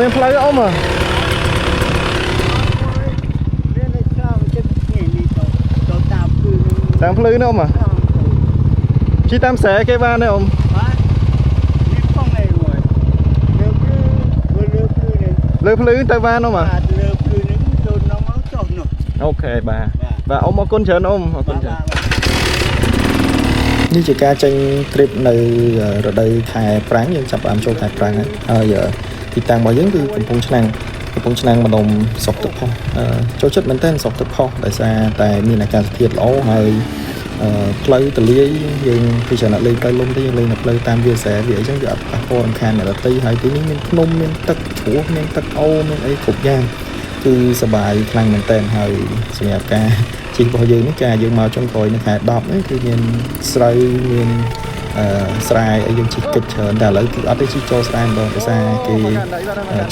មានផ្លូវអ៊ំតាមភ្លឺនោះអ៊ំជិះតាមស្រែគេបានទេអ៊ំលើភ្លឺទៅបានអ៊ំអូខេបាទអ៊ំអរគុណច្រើនអ៊ំអរគុណច្រើននេះជាការចេញ trip នៅរដូវខែប្រាំងយើងចាប់បានចូលខែប្រាំងហើយទីតាំងរបស់យើងគឺកំពង់ឆ្នាំងម្ដុំស្រុកទឹកផុសចូលចិត្តមែនទែនស្រុកទឹកផុសដោយសារតែមានអាកាសធាតុល្អហើយផ្លូវទលាយយើងពិចារណាលេងផ្លូវលំទេយើងលេងនៅផ្លូវតាមវាលស្រែវាអីចឹងវាអត់ប៉ះពាល់រំខានអ្នកដទៃហើយទីនេះមានភ្នំមានទឹកជ្រោះមានទឹកអូរមានអីគ្រប់យ៉ាងគឺសប្បាយខ្លាំងមែនទែនហើយសម្រាប់ការជិះរបស់យើងនេះការយើងមកចុងក្រោយនៅខែ10នេះគឺមានស្រូវមានស្រែអីយើងជិះកិច្ចច្រើនតែឥឡូវគឺអត់ទេជិះចូលស្រែម្ដងដោយសារគេ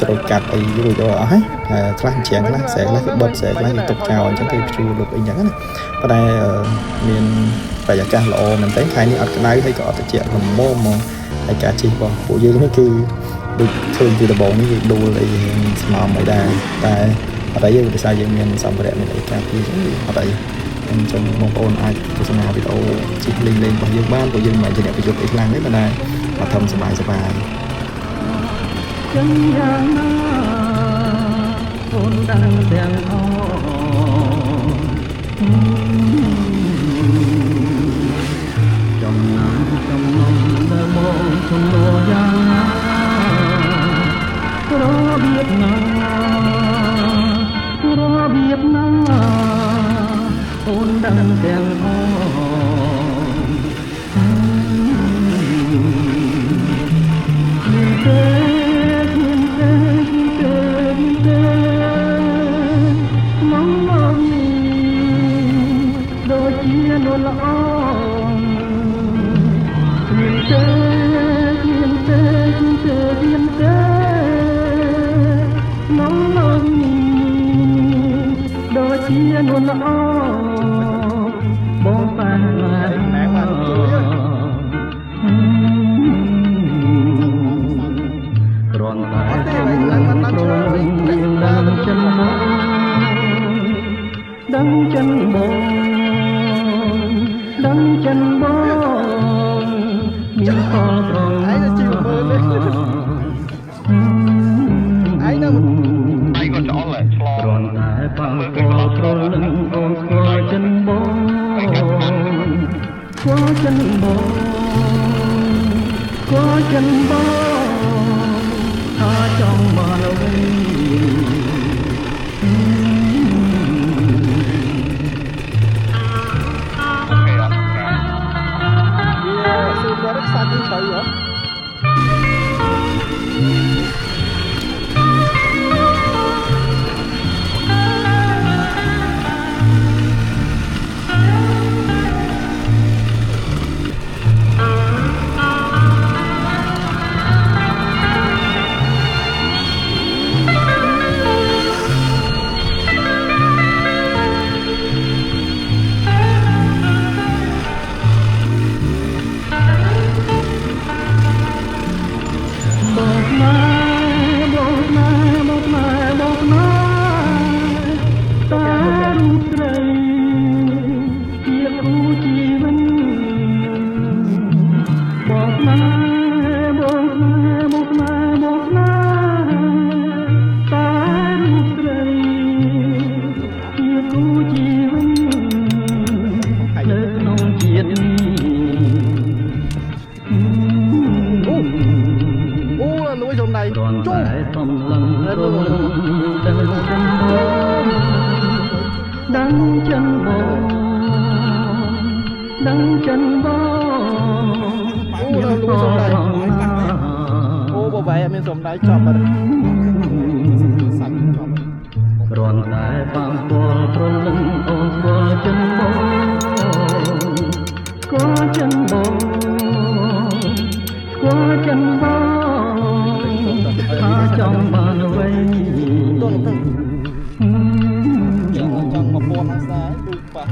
ច្រូតកាត់អីរួចរាល់អស់ហើយខ្លះច្រាំងខ្លះស្រែខ្លះគឺបិទស្រែខ្លះគឺទុកចោលអញ្ចឹងគេព្យួរលុបអីអញ្ចឹងណាប៉ុន្តែមានបរិយាកាសល្អមែនទែនខែនេះអត់ក្តៅហើយក៏អត់ត្រជាក់ល្មមមកហើយការជិះរបស់ពួកយើងនេះគឺដូចឃើញពីដំបូងនេះគឺដួលអីស្មមអីដែរតែអត់អីទេដោយសារយើងមានសម្ភារៈមានអីការពារអញ្ចឹងអត់អីអញ្ចឹងបងប្អូនអាចទស្សនាវីដេអូជិះលេងរបស់យើងបានព្រោះយើងមិនជាអ្នកប្រយុទ្ធអីខ្លាំងទេប៉ុន្តែមកធ្វើសប្បាយចឹងយ៉ាងណាអូនដឹងទាំងអចំណាំដែលបងជំនួសយ៉ាងណារបៀបណាអូនដឹងទាំងអដូចជានួនល្អមានទេនំលោកនេះដូចជានួនល្អបងបានមករនតែដឹងចិនបងមានខលត្រង់ឯងជីវមើលឯងនៅឯងក៏ចោលហើយឆ្លងរនតែប៉ងកលត្រលឹងអូនស្គាល់ចិនបងស្គាល់ចិនបងថាចង់បានវិញសាច់នេះត្រូវហ៎ដឹងចិនបងអូលូសំដៃអូបបែអត់មានសំដៃចប់បាត់សាច់ចប់គ្រាន់តែបងពលព្រលឹងអូនស្គាល់ចិនបងថាចង់បានវិញចង់មកពណ៌អាសាទូប៉ះ